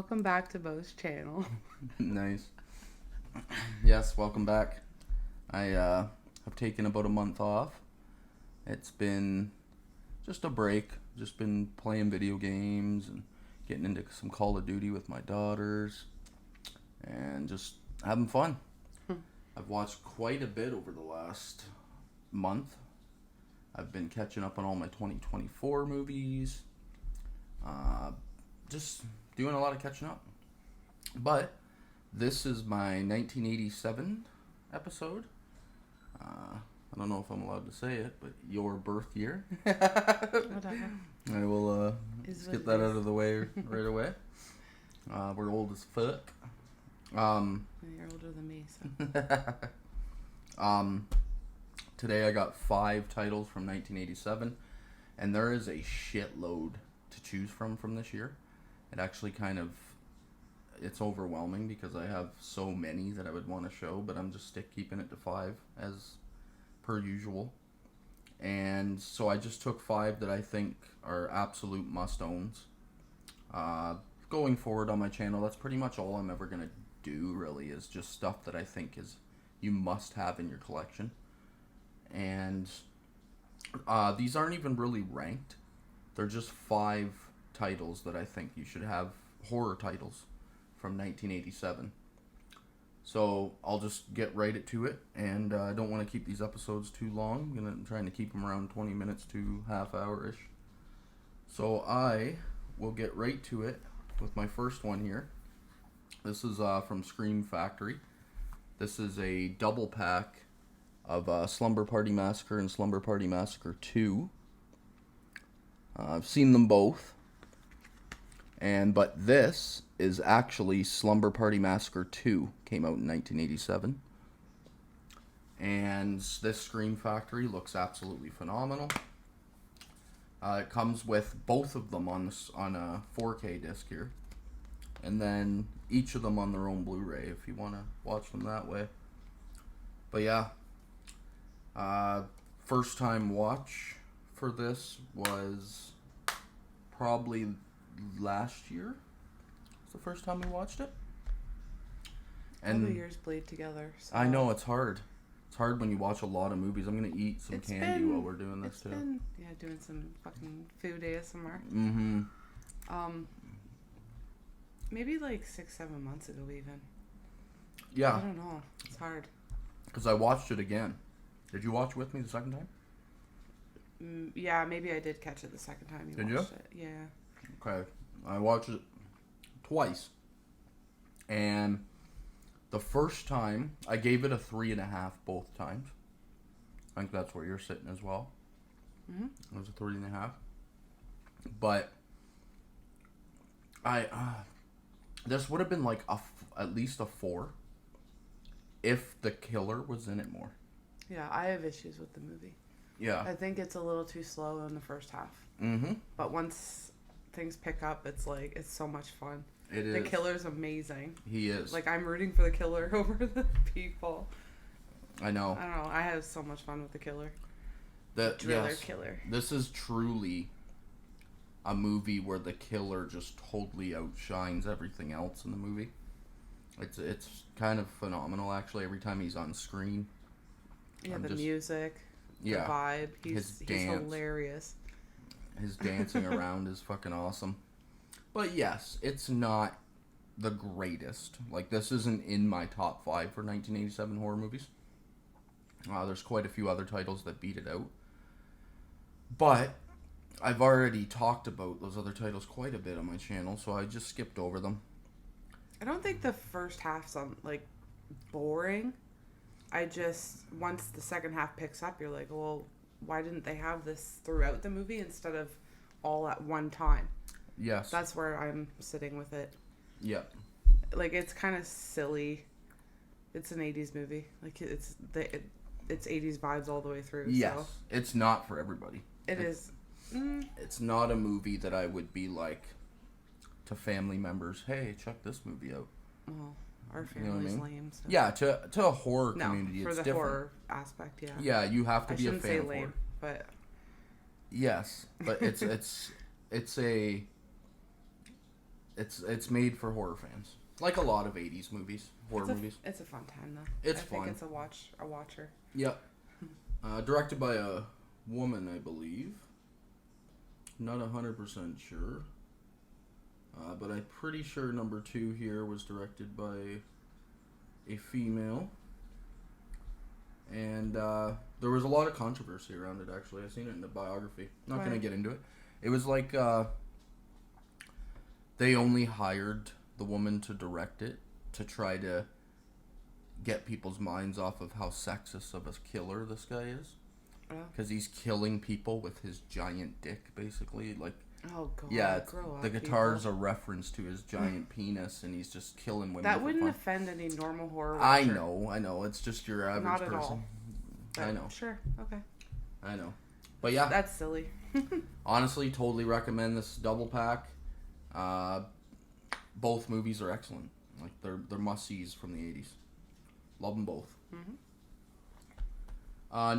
Welcome back to Bo's channel. Nice. Yes, welcome back. I have taken about a month off. It's been just a break. Just been playing video games and getting into some Call of Duty with my daughters and just having fun. I've watched quite a bit over the last month. I've been catching up on all my 2024 movies. Just doing a lot of catching up. But this is my 1987 episode. I don't know if I'm allowed to say it, but your birth year. Whatever. I will just get that out of the way right away. We're old as fuck. You're older than me, so. Today I got 5 titles from 1987, and there is a shitload to choose from this year. It actually it's overwhelming because I have so many that I would want to show, but I'm just keeping it to 5 as per usual. And so I just took 5 that I think are absolute must-owns. Going forward on my channel, that's pretty much all I'm ever going to do, really, is just stuff that I think you must have in your collection. And these aren't even really ranked. They're just 5 titles that I think you should have, horror titles from 1987. So I'll just get right to it, and I don't want to keep these episodes too long. I'm trying to keep them around 20 minutes to half hour-ish. So I will get right to it with my first one here. This is from Scream Factory. This is a double pack of Slumber Party Massacre and Slumber Party Massacre 2. I've seen them both. But this is actually Slumber Party Massacre 2. Came out in 1987. And this Scream Factory looks absolutely phenomenal. It comes with both of them on a 4K disc here. And then each of them on their own Blu-ray if you want to watch them that way. But yeah. First time watch for this was probably last year. It's the first time we watched it. And all the years bleed together. So. I know, it's hard. It's hard when you watch a lot of movies. I'm going to eat some candy while we're doing this too. Doing some fucking food ASMR. Mm-hmm. Maybe like 6-7 months ago even. Yeah. I don't know. It's hard. Because I watched it again. Did you watch with me the second time? Yeah, maybe I did catch it the second time you watched it. Yeah. Okay. I watched it twice. And the first time, I gave it a 3.5 both times. I think that's where you're sitting as well. Mm-hmm. It was a 3.5. But this would have been like at least a 4 if the killer was in it more. Yeah, I have issues with the movie. Yeah. I think it's a little too slow in the first half. Mm-hmm. But once things pick up, it's so much fun. It is. The killer's amazing. He is. Like, I'm rooting for the killer over the people. I know. I don't know. I have so much fun with the killer. Killer. This is truly a movie where the killer just totally outshines everything else in the movie. It's kind of phenomenal, actually, every time he's on screen. Yeah, music, the vibe. He's hilarious. His dancing around is fucking awesome. But yes, it's not the greatest. Like, this isn't in my top 5 for 1987 horror movies. There's quite a few other titles that beat it out. But I've already talked about those other titles quite a bit on my channel, so I just skipped over them. I don't think the first half's boring. Once the second half picks up, you're like, well, why didn't they have this throughout the movie instead of all at one time? Yes. That's where I'm sitting with it. Yeah. Like, it's kind of silly. It's an 80s movie. Like, it's 80s vibes all the way through. Yes. So. It's not for everybody. It's It's not a movie that I would be like to family members, hey, check this movie out. Well, our family's lame. So. Yeah, to a horror community, for it's the different. Horror aspect, yeah. Yeah, you have to be a fan. I shouldn't say lame, but yes, but it's it's made for horror fans, like a lot of '80s movies, horror movies. It's a fun time though. It's I fun. think it's a watcher. Yep. Directed by a woman, I believe. Not 100% sure. But I'm pretty sure number 2 here was directed by a female. And there was a lot of controversy around it, actually. I've seen it in the biography. Not going to get into it. It was like they only hired the woman to direct it to try to get people's minds off of how sexist of a killer this guy is. Because he's killing people with his giant dick, basically. Like, oh, God. Yeah, the guitar's people. a reference to his giant penis, and he's just killing women. That wouldn't offend any normal horror watcher. I know. It's just your average Not at person. all. But I know. Sure, okay. I know. But yeah. That's silly. Honestly, totally recommend this double pack. Both movies are excellent. Like, they're must-sees from the 80s. Love them both. Mm-hmm.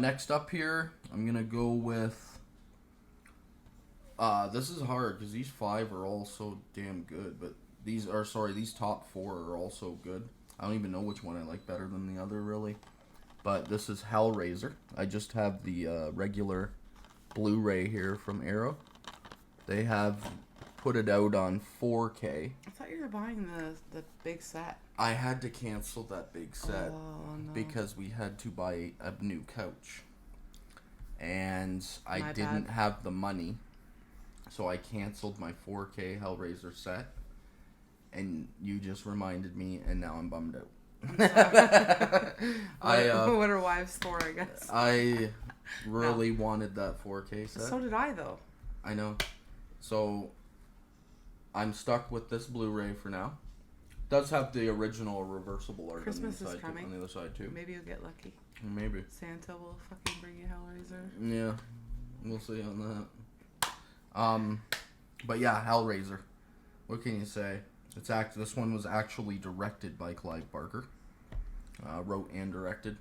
Next up here, I'm going to go with... this is hard because these 5 are all so damn good. But these top 4 are also good. I don't even know which one I like better than the other, really. But this is Hellraiser. I just have the regular Blu-ray here from Arrow. They have put it out on 4K. I thought you were buying the big set. I had to cancel that big set because we had to buy a new couch. And I My didn't bad. have the money. So I canceled my 4K Hellraiser set. And you just reminded me, and now I'm bummed out. What are wives for, I guess? I really wanted that 4K set. So did I, though. I know. So I'm stuck with this Blu-ray for now. Does have the original reversible art Christmas on the is side coming. on the other side too. Maybe you'll get lucky. Maybe. Santa will fucking bring you Hellraiser. Yeah, we'll see on that. But yeah, Hellraiser. What can you say? This one was actually directed by Clive Barker. Wrote and directed.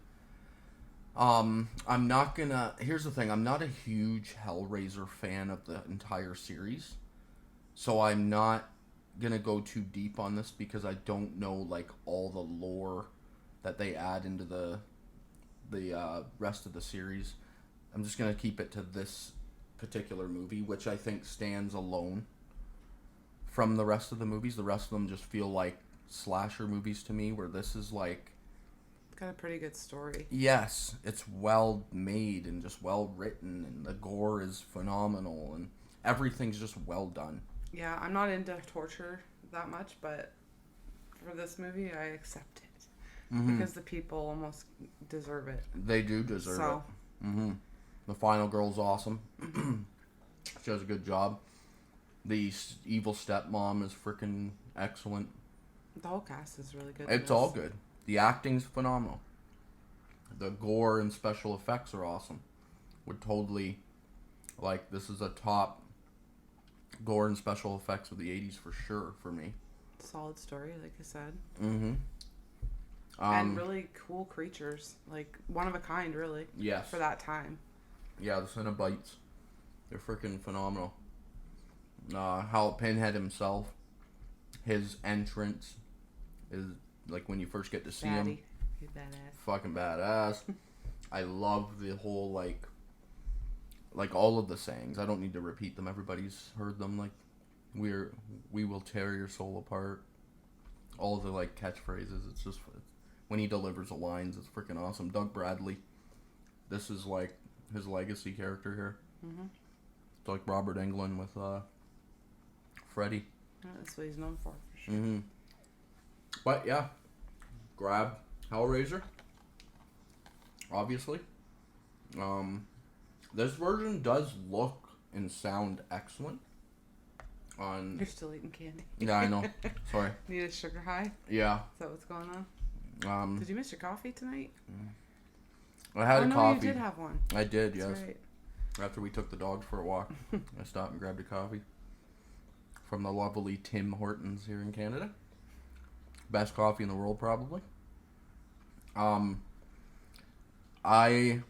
I'm not gonna... Here's the thing. I'm not a huge Hellraiser fan of the entire series. So I'm not gonna go too deep on this because I don't know, like, all the lore that they add into the rest of the series. I'm just gonna keep it to this particular movie, which I think stands alone from the rest of the movies. The rest of them just feel like slasher movies to me, where this is like... It's got a pretty good story. Yes, it's well made and just well written, and the gore is phenomenal, and everything's just well done. Yeah, I'm not into torture that much, but for this movie, I accept it. Mm-hmm. Because the people almost deserve it. They do deserve it. Mm-hmm. The final girl's awesome. She does a good job. The evil stepmom is freaking excellent. The whole cast is really good. It's all good. The acting's phenomenal. The gore and special effects are awesome. Would totally... Like, this is a top gore and special effects of the 80s for sure, for me. Solid story, like I said. Mm-hmm. And really cool creatures. Like, one of a kind, really. Yes. For that time. Yeah, the Cenobites. They're freaking phenomenal. How Pinhead himself, his entrance is, like, when you first get to see him. He's badass. Fucking badass. I love the whole, like all of the sayings. I don't need to repeat them. Everybody's heard them. Like, we will tear your soul apart. All of the, like, catchphrases. It's just, when he delivers the lines, it's freaking awesome. Doug Bradley. This is, like, his legacy character here. Mm-hmm. It's like Robert Englund with Freddy. Yeah, that's what he's known for sure. Mm-hmm. But yeah, grab Hellraiser. Obviously, this version does look and sound excellent. You're still eating candy. Yeah, I know. Sorry. Need a sugar high? Yeah. Is that what's going on? Did you miss your coffee tonight? I had a coffee. You did have one. I did, That's yes. Right. After we took the dogs for a walk, I stopped and grabbed a coffee from the lovely Tim Hortons here in Canada. Best coffee in the world, probably. Like I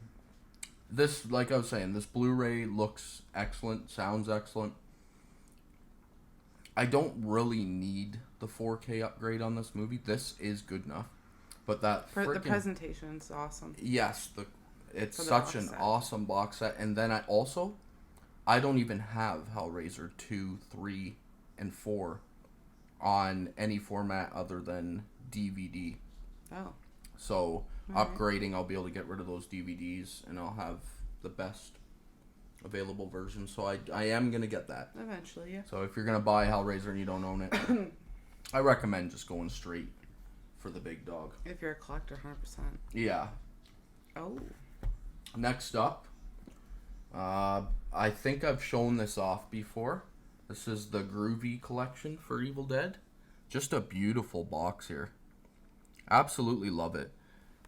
was saying, this Blu-ray looks excellent, sounds excellent. I don't really need the 4K upgrade on this movie. This is good enough. But that The presentation's awesome. Yes, it's For the such box an set. awesome box set. And then I don't even have Hellraiser 2, 3, and 4 on any format other than DVD. Oh. So Alright. upgrading, I'll be able to get rid of those DVDs, and I'll have the best available version. So I am going to get that. Eventually, yeah. So if you're going to buy Hellraiser and you don't own it, I recommend just going straight for the big dog. If you're a collector, 100%. Yeah. Oh. Next up, I think I've shown this off before. This is the Groovy collection for Evil Dead. Just a beautiful box here. Absolutely love it.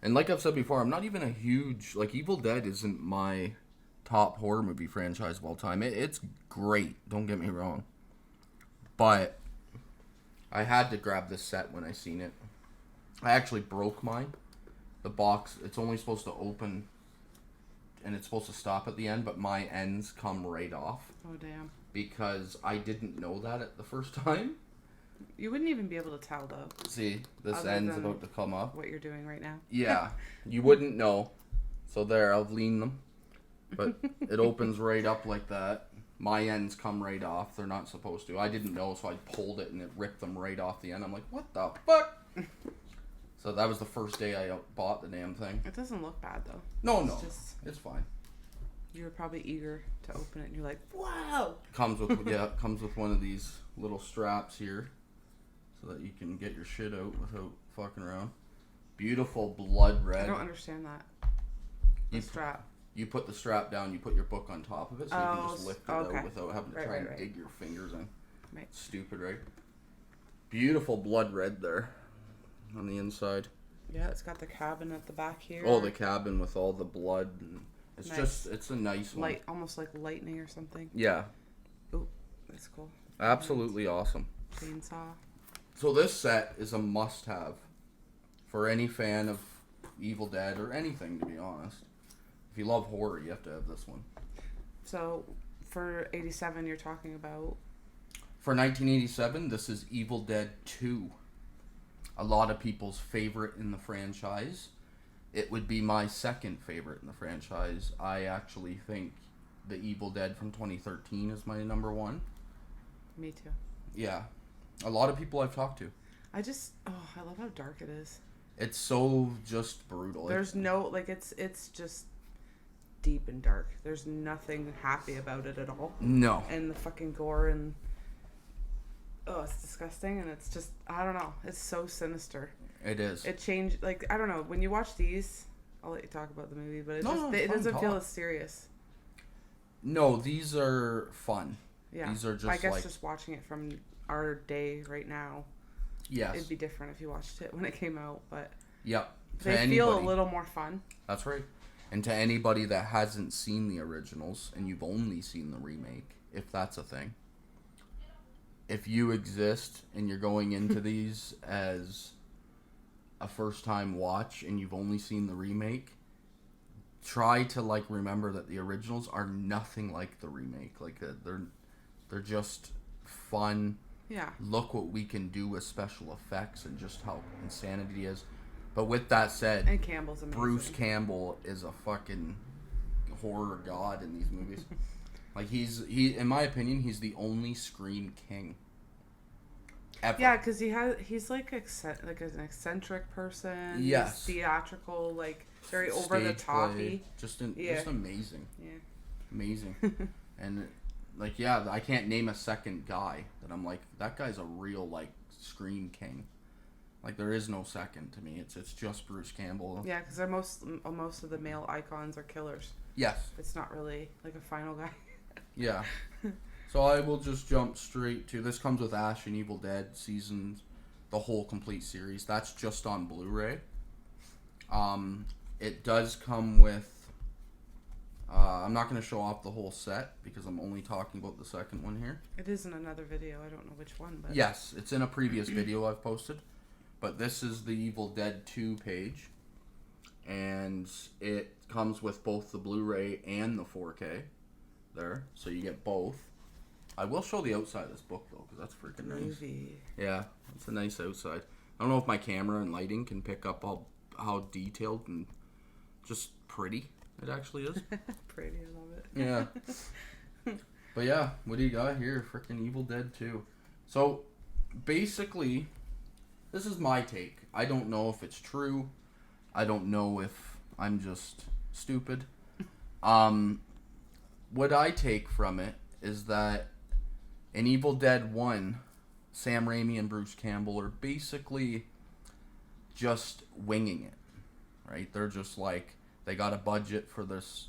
And like I've said before, I'm not even a huge... Like, Evil Dead isn't my top horror movie franchise of all time. It's great, don't get me wrong. But I had to grab this set when I seen it. I actually broke mine. The box, it's only supposed to open... and it's supposed to stop at the end, but my ends come right off. Oh, damn. Because I didn't know that at the first time. You wouldn't even be able to tell, though. See, this Other end's than about to come up. What you're doing right now. Yeah, you wouldn't know. So there, I'll lean them. But it opens right up like that. My ends come right off. They're not supposed to. I didn't know, so I pulled it and it ripped them right off the end. I'm like, what the fuck? So that was the first day I bought the damn thing. It doesn't look bad, though. No, It's fine. You were probably eager to open it, and you're like, wow! Comes with comes with one of these little straps here, so that you can get your shit out without fucking around. Beautiful blood red. I don't understand that. The strap. You put the strap down, you put your book on top of it, so you can just lift it out without having to try and dig your fingers in. Right. Stupid, right? Beautiful blood red there on the inside. Yeah, it's got the cabin at the back here. Oh, the cabin with all the blood. And it's Nice. it's a nice one. Light, almost like lightning or something. Yeah. Ooh, that's cool. Absolutely awesome. Chainsaw. So this set is a must-have for any fan of Evil Dead or anything, to be honest. If you love horror, you have to have this one. So, for 87, you're talking about... For 1987, this is Evil Dead 2. A lot of people's favorite in the franchise. It would be my second favorite in the franchise. I actually think the Evil Dead from 2013 is my number one. Me too. Yeah. A lot of people I've talked to. I love how dark it is. It's so just brutal. There's no, like, it's just deep and dark. There's nothing happy about it at all. No. And the fucking gore and... Oh, it's disgusting, and it's just, I don't know. It's so sinister. It is. It changed, like, I don't know. When you watch these, I'll let you talk about the movie, but it doesn't feel as serious. No, these are fun. Yeah. These are just I guess just watching it from our day right now. Yes. It'd be different if you watched it when it came out, but Yep. they feel a little more fun. That's right. And to anybody that hasn't seen the originals and you've only seen the remake, if that's a thing, if you exist and you're going into these as a first-time watch and you've only seen the remake, try to remember that the originals are nothing like the remake. They're just fun. Yeah. Look what we can do with special effects and just how insanity is. But with that said, and Campbell's amazing. Bruce Campbell is a fucking horror god in these movies. He in my opinion, he's the only Scream king ever. Yeah, because he's like an eccentric person. Yes. He's theatrical, very over the toppy. Just amazing. Yeah. Amazing. And I can't name a second guy that I'm like, that guy's a real Scream king. There is no second to me. It's just Bruce Campbell. Yeah, because most of the male icons are killers. Yes. It's not really a final guy. Yeah. So I will just jump straight to, this comes with Ash and Evil Dead seasons, the whole complete series. That's just on Blu-ray. It does come with, I'm not going to show off the whole set because I'm only talking about the second one here. It is in another video. I don't know which one, but... Yes, it's in a previous video I've posted. But this is the Evil Dead 2 page. And it comes with both the Blu-ray and the 4K there. So you get both. I will show the outside of this book though, because that's freaking nice. Groovy. Yeah, it's a nice outside. I don't know if my camera and lighting can pick up how detailed and just pretty it actually is. Pretty, I love it. Yeah. But yeah, what do you got here? Freaking Evil Dead 2. So, basically, this is my take. I don't know if it's true. I don't know if I'm just stupid. What I take from it is that in Evil Dead 1, Sam Raimi and Bruce Campbell are basically just winging it, right? They're just like, they got a budget for this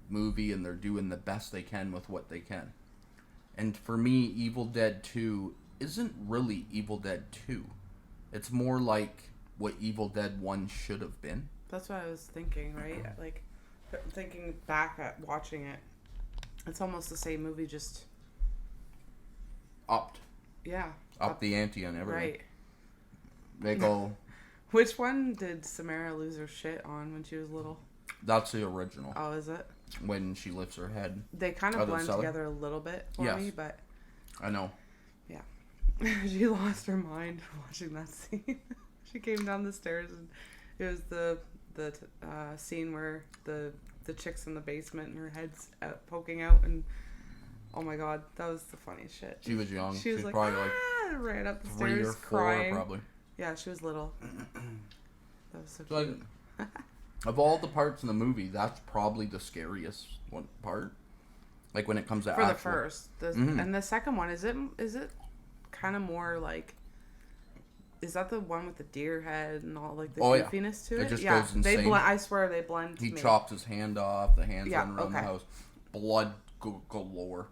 movie and they're doing the best they can with what they can. And for me, Evil Dead 2 isn't really Evil Dead 2. It's more like what Evil Dead 1 should have been. That's what I was thinking, right? Like, thinking back at watching it, it's almost the same movie, just... Upped. Yeah. Up the ante on everything. Right. They go... Which one did Samara lose her shit on when she was little? That's the original. Oh, is it? When she lifts her head. They kind of blend together a little bit for me, but... I know. Yeah. She lost her mind watching that scene. She came down the stairs and it was the scene where the chick's in the basement and her head's poking out, and oh my god, that was the funniest shit. She was young. She was like, probably like ran up the 3 stairs or 4 crying. probably. Yeah, she was little. That was so So cute. of all the parts in the movie, that's probably the scariest one part. Like when it comes to for the first, Mm-hmm. And the second one, is it kind of more like? Is that the one with the deer head and all like the goofiness to it? It just goes insane. I swear they blend. He chops his hand off. The hands run around the okay. house. Blood galore.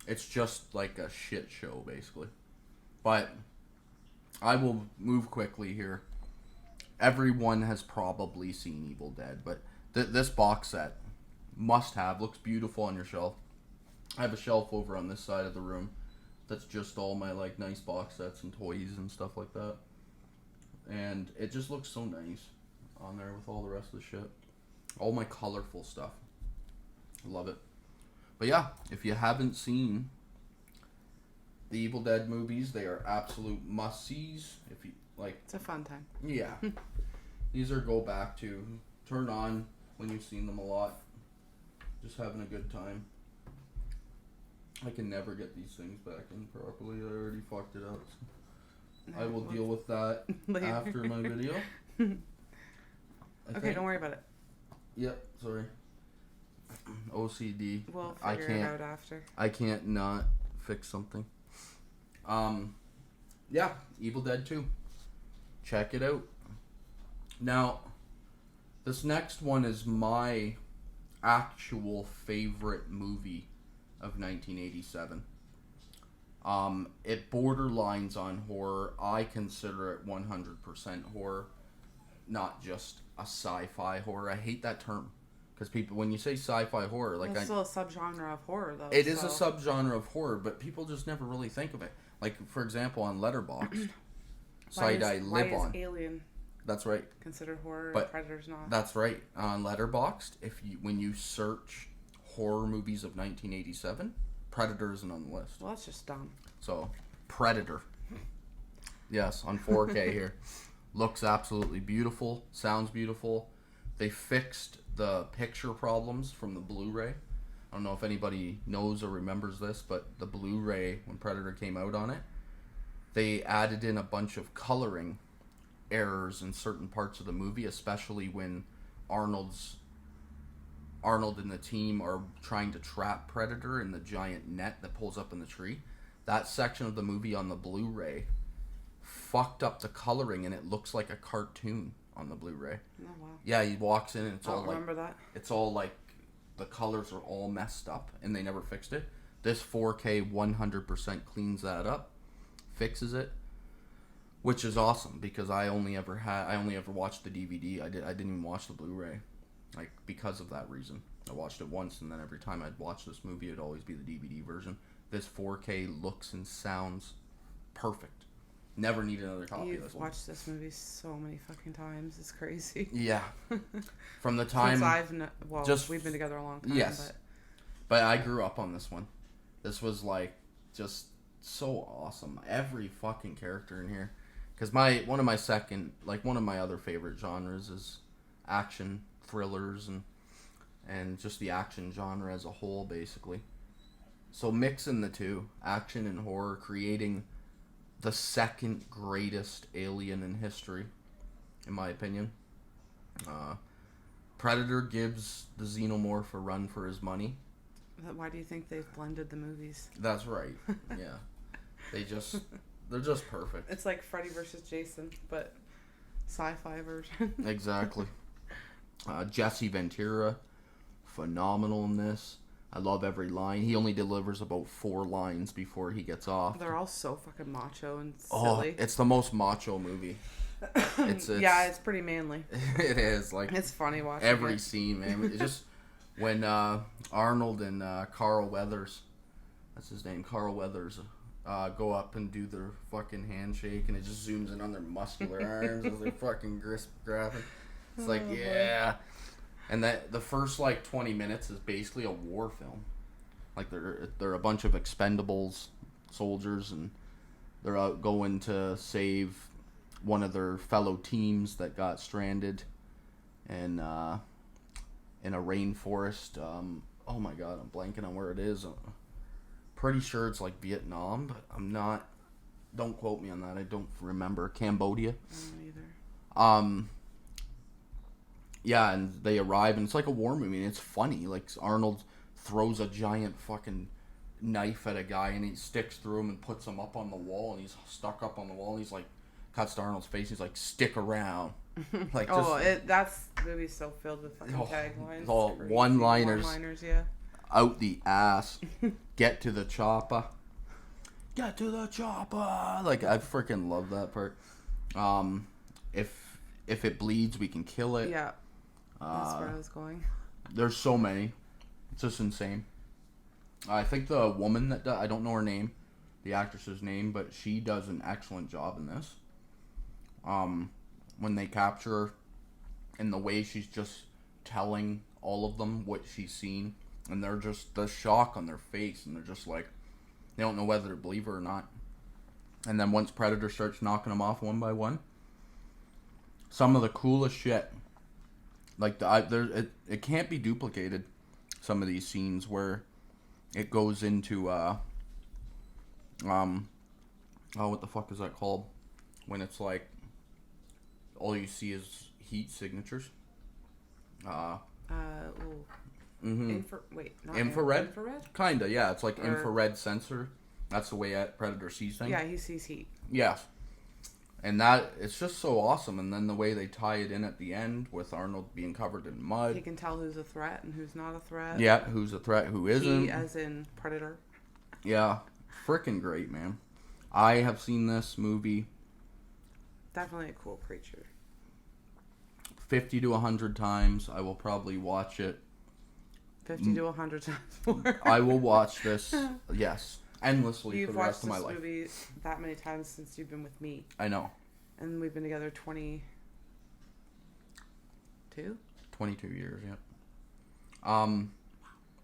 It's just like a shit show, basically. But I will move quickly here. Everyone has probably seen Evil Dead, but this box set, must have. Looks beautiful on your shelf. I have a shelf over on this side of the room that's just all my like nice box sets and toys and stuff like that. And it just looks so nice on there with all the rest of the shit. All my colorful stuff. Love it. But yeah, if you haven't seen the Evil Dead movies, they are absolute must-sees. If you like, it's a fun time. Yeah. These are go back to, turn on when you've seen them a lot. Just having a good time. I can never get these things back in properly. I already fucked it up. I will deal with that later. after my video. Okay, don't worry about it. Yep, sorry. OCD. We'll figure it out after. I can't not fix something. Yeah, Evil Dead 2. Check it out. Now, this next one is my actual favorite movie of 1987. It borderlines on horror. I consider it 100% horror, not just a sci-fi horror. I hate that term because people, when you say sci-fi horror, like it's still a subgenre of horror, though. It is a subgenre of horror, but people just never really think of it. Like, for example, on Letterboxd, site I live on. Alien? That's right. Considered horror, but Predator's not. That's right. On Letterboxd, when you search horror movies of 1987, Predator isn't on the list. Well, that's just dumb. So, Predator. Yes, on 4K here. Looks absolutely beautiful. Sounds beautiful. They fixed the picture problems from the Blu-ray. I don't know if anybody knows or remembers this, but the Blu-ray, when Predator came out on it, they added in a bunch of coloring errors in certain parts of the movie, especially when Arnold and the team are trying to trap Predator in the giant net that pulls up in the tree. That section of the movie on the Blu-ray fucked up the coloring, and it looks like a cartoon on the Blu-ray. Oh wow. Yeah, he walks in and it's all like, remember that. It's all like the colors are all messed up, and they never fixed it. This 4K 100% cleans that up, fixes it, which is awesome because I only ever watched the DVD. I didn't even watch the Blu-ray, like, because of that reason. I watched it once, and then every time I'd watch this movie, it'd always be the DVD version. This 4K looks and sounds perfect. Never need another copy of this one. You've watched this movie so many fucking times. It's crazy. Yeah. From the time... Since we've been together a long time. Yes. But I grew up on this one. This was like just so awesome. Every fucking character in here. Because one of my other favorite genres is action thrillers and just the action genre as a whole, basically. So mixing the two, action and horror, creating the second greatest alien in history, in my opinion. Predator gives the xenomorph a run for his money. Why do you think they've blended the movies? That's right. Yeah. They're just perfect. It's like Freddy versus Jason, but sci-fi version. Exactly. Jesse Ventura, phenomenal in this. I love every line. He only delivers about 4 lines before he gets off. They're all so fucking macho and silly. Oh, it's the most macho movie. Yeah, it's pretty manly. It is. Like, it's funny watching every it. scene, man. It's just when Arnold and Carl Weathers, that's his name, Carl Weathers, go up and do their fucking handshake, and it just zooms in on their muscular arms as they're fucking grabbing. It's like, yeah. And that the first like 20 minutes is basically a war film. Like they're a bunch of Expendables soldiers, and they're out going to save one of their fellow teams that got stranded in a rainforest. Oh my god, I'm blanking on where it is. Pretty sure it's like Vietnam, but I'm not. Don't quote me on that. I don't remember. Cambodia. I don't either. Yeah, and they arrive, and it's like a war movie, and it's funny. Like, Arnold throws a giant fucking knife at a guy, and he sticks through him and puts him up on the wall, and he's stuck up on the wall, and he's like, cuts to Arnold's face, he's like, stick around. Like, that's the movie's so filled with fucking taglines. All one-liners. One-liners, yeah. Out the ass. Get to the chopper. Get to the chopper. Like, I freaking love that part. If it bleeds, we can kill it. Yeah. That's where I was going. There's so many. It's just insane. I think the woman that I don't know her name, the actress's name, but she does an excellent job in this. When they capture her, and the way she's just telling all of them what she's seen, and they're just the shock on their face, and they're just like, they don't know whether to believe her or not. And then once Predator starts knocking them off one by one, some of the coolest shit. Like, it can't be duplicated, some of these scenes where it goes into, what the fuck is that called? When it's like, all you see is heat signatures. Infrared? Infrared? Kinda, yeah. It's like infrared sensor. That's the way Predator sees things. Yeah, he sees heat. Yes. And it's just so awesome. And then the way they tie it in at the end with Arnold being covered in mud. He can tell who's a threat and who's not a threat. Yeah, who's a threat, who isn't. He, as in Predator. Yeah, freaking great, man. I have seen this movie. Definitely a cool creature. 50 to 100 times. I will probably watch it. 50 to 100 times more. I will watch this, yes, endlessly. You've for the watched rest of my this life. movie that many times since you've been with me. I know. And we've been together 22 years, yeah.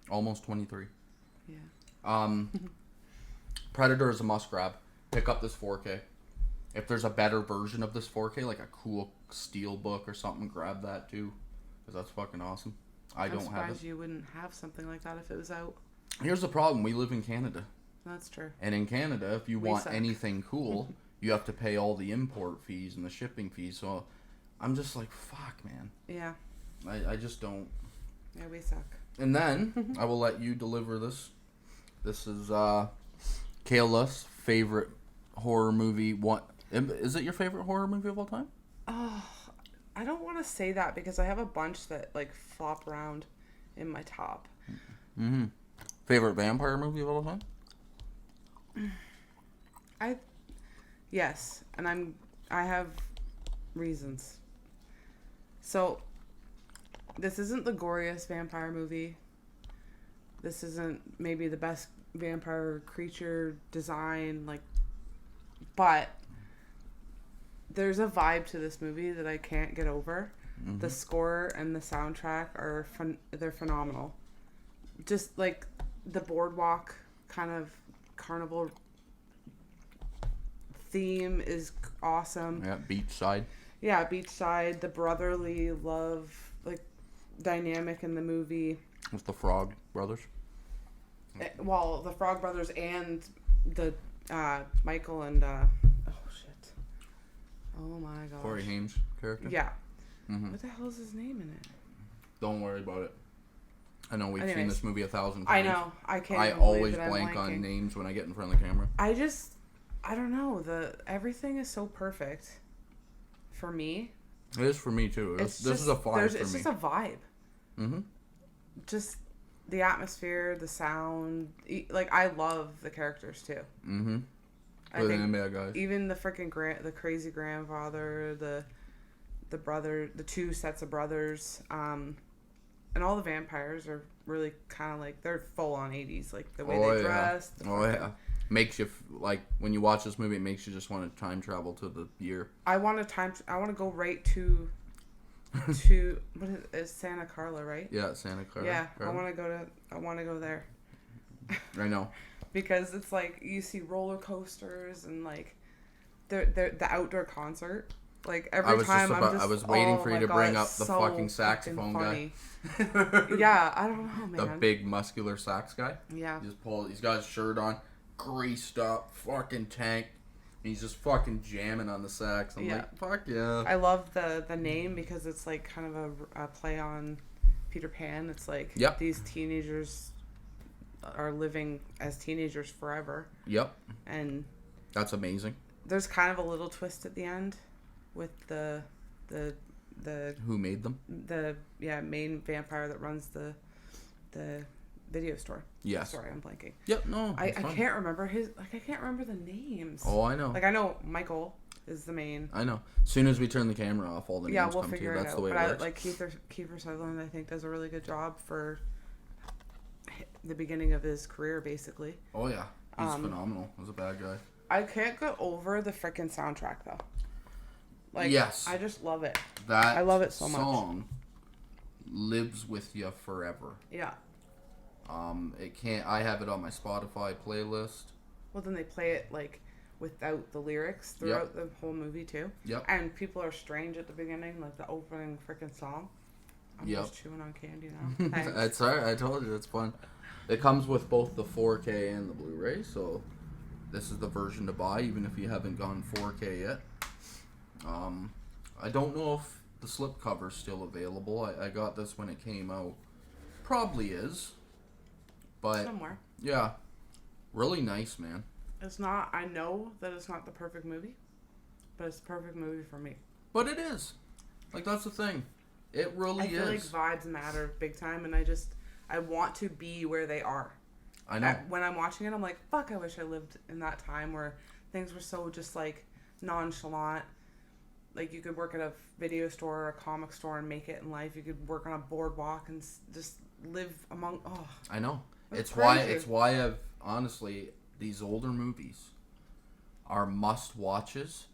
Almost 23. Yeah. Predator is a must grab. Pick up this 4K. If there's a better version of this 4K, like a cool steel book or something, grab that too, because that's fucking awesome. I'm don't have it. I'm surprised you wouldn't have something like that if it was out. Here's the problem: we live in Canada. That's true. And in Canada, if you want anything cool, you have to pay all the import fees and the shipping fees. So I'm just like, fuck, man. Yeah. I just don't. Yeah, we suck. And then I will let you deliver this. This is Kayla's favorite horror movie. What is it? Your favorite horror movie of all time? Oh, I don't want to say that because I have a bunch that like flop around in my top. Mm-hmm. Favorite vampire movie of all time? Yes, and I have reasons. So this isn't the goriest vampire movie. This isn't maybe the best vampire creature design, but there's a vibe to this movie that I can't get over. Mm-hmm. The score and the soundtrack are they're phenomenal. Just like the boardwalk kind of carnival theme is awesome. Yeah, beachside. Yeah, beachside. The brotherly love, like, dynamic in the movie. With the Frog Brothers. Well, the Frog Brothers and the Michael and oh shit, oh my gosh, Corey Haim's character. Yeah. Mm-hmm. What the hell is his name in it? Don't worry about it. I know we've seen Anyways. this movie 1,000 times. I know. I can't. I even always believe that blank I'm on blanking. names when I get in front of the camera. I don't know. Everything is so perfect for me. It is for me too. This is a vibe for me. It's just a vibe. Mm-hmm. Just the atmosphere, the sound. Like, I love the characters too. Mm-hmm. I think bad guys. even the freaking the crazy grandfather, the brother, the two sets of brothers, and all the vampires are really kind of like, they're full on 80s, like the way they dress. Oh yeah, makes you like when you watch this movie, it makes you just want to time travel to the year. I want to go right to what is Santa Carla, right? Yeah, Santa Clara. Yeah, Carla. I want to go there. I know. Because it's like you see roller coasters and like the outdoor concert. Like every time I was waiting for you to bring up the fucking saxophone guy. Yeah, I don't know, man. The big muscular sax guy. Yeah. He's got his shirt on, greased up, fucking tank. He's just fucking jamming on the sax. I'm like, fuck yeah. I love the name because it's like kind of a play on Peter Pan. It's like these teenagers are living as teenagers forever. Yep. And that's amazing. There's kind of a little twist at the end with the who made them? The main vampire that runs the video store. Yes. Sorry, I'm blanking. Yep, no. I can't remember I can't remember the names. Oh, I know. Like, I know Michael is the main. I know. As soon as we turn the camera off, all the names we'll come to you. figure it That's out. the way But it works. like Kiefer Sutherland, I think, does a really good job for the beginning of his career, basically. Oh yeah, he's phenomenal. He's a bad guy. I can't get over the freaking soundtrack though. Like, yes, I just love it. I love it so much. Song lives with you forever. Yeah. It can't. I have it on my Spotify playlist. Well, then they play it like without the lyrics throughout the whole movie too. Yep. And People Are Strange at the beginning, like the opening freaking song. I'm just chewing on candy now. Thanks. That's alright. I told you it's fun. It comes with both the 4K and the Blu-ray, so this is the version to buy, even if you haven't gone 4K yet. I don't know if the slipcover's still available. I got this when it came out. Probably is. But somewhere. Yeah. Really nice, man. It's not, I know that it's not the perfect movie, but it's the perfect movie for me. But it is. Like, that's the thing. It really is. I feel like vibes matter big time, and I want to be where they are. I know. When I'm watching it, I'm like, fuck, I wish I lived in that time where things were so just, like, nonchalant. Like, you could work at a video store or a comic store and make it in life. You could work on a boardwalk and just live among, I know. It's why I've, honestly, these older movies are must-watches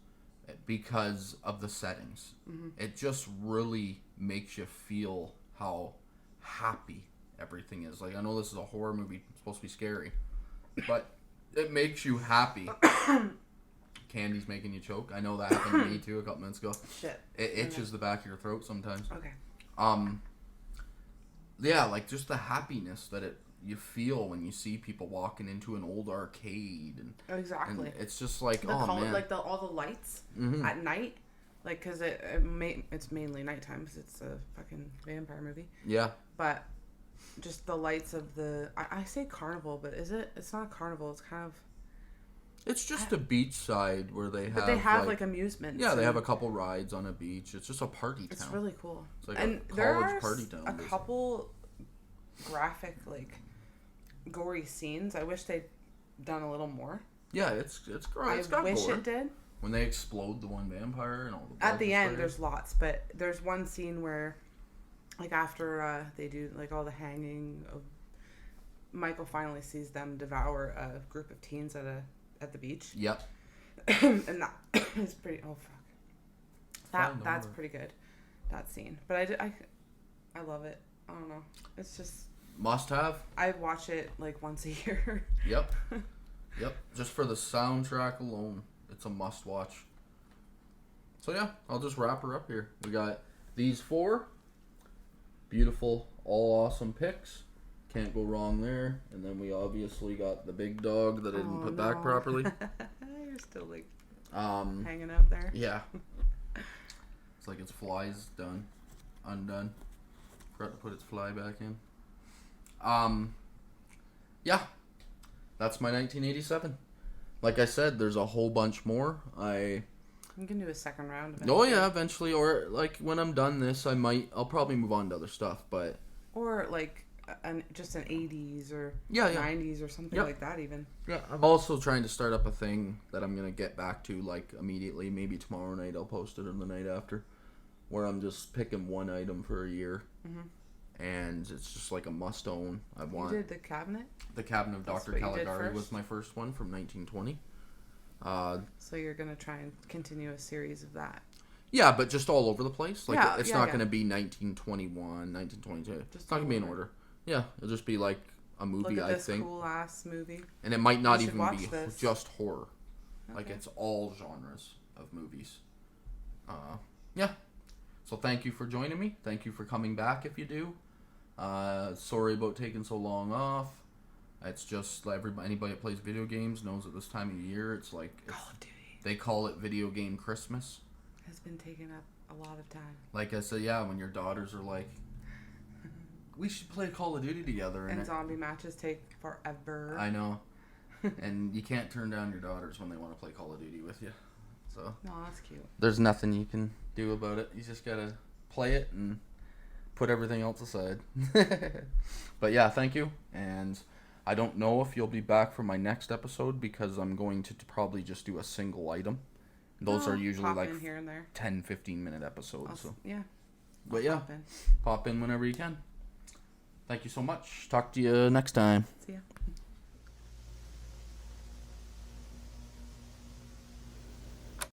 because of the settings. Mm-hmm. It just really makes you feel how happy everything is. Like, I know this is a horror movie, it's supposed to be scary, but it makes you happy. Candy's making you choke. I know that happened to me too a couple minutes ago. Shit. It itches the back of your throat sometimes. Okay. Yeah, like just the happiness that you feel when you see people walking into an old arcade and exactly. And it's just like man, like all the lights at night, like because it's mainly nighttime because it's a fucking vampire movie. Yeah. But just the lights of I say carnival, but it's not a carnival. It's kind of. It's just a beach side where they have. But they have like amusements. Yeah, they have a couple rides on a beach. It's just a party town. It's really cool. It's like and a there college are party town. A couple graphic, like gory scenes. I wish they'd done a little more. Yeah, it's great. I wish it did. When they explode the one vampire and all the. At the end, there's lots, but there's one scene where, like after they do like all the hanging of, Michael finally sees them devour a group of teens at the beach. Yep. And that is pretty. Oh fuck. That's pretty good. That scene, but I love it. I don't know. It's just. Must have. I watch it like once a year. Yep. Yep. Just for the soundtrack alone, it's a must watch. So yeah, I'll just wrap her up here. We got these 4 beautiful, all awesome picks. Can't go wrong there. And then we obviously got the big dog that I didn't put back properly. You're still like hanging out there. Yeah. It's like its fly's undone. Forgot to put its fly back in. Yeah. That's my 1987. Like I said, there's a whole bunch more. You can do a second round eventually. Oh yeah, eventually, or like when I'm done this, I'll probably move on to other stuff, but or like just an 80s or 90s or something like that even. Yeah, I'm also trying to start up a thing that I'm gonna get back to like immediately. Maybe tomorrow night I'll post it, or the night after, where I'm just picking one item for a year, and it's just like a must own. You did the cabinet. The Cabinet of Dr. Caligari was my first one from 1920. So you're gonna try and continue a series of that. Yeah, but just all over the place. Like it's not gonna be 1921, 1922. It's not gonna be in order. Yeah, it'll just be like a movie. Look at this I think cool ass movie. And it might not even be this. just horror. Okay. Like it's all genres of movies. Yeah. So thank you for joining me. Thank you for coming back if you do. Sorry about taking so long off. It's just anybody that plays video games knows at this time of year it's like Call of Duty. They call it video game Christmas. Has been taking up a lot of time. Like I said, yeah, when your daughters are like, we should play Call of Duty together. And zombie matches take forever. I know. And you can't turn down your daughters when they want to play Call of Duty with you. So no, that's cute. There's nothing you can do about it. You just gotta play it and put everything else aside. But yeah, thank you. And I don't know if you'll be back for my next episode because I'm going to probably just do a single item. Those are usually like here and there. 10-15 minute episodes. Yeah. But yeah, pop in whenever you can. Thank you so much. Talk to you next time. See ya.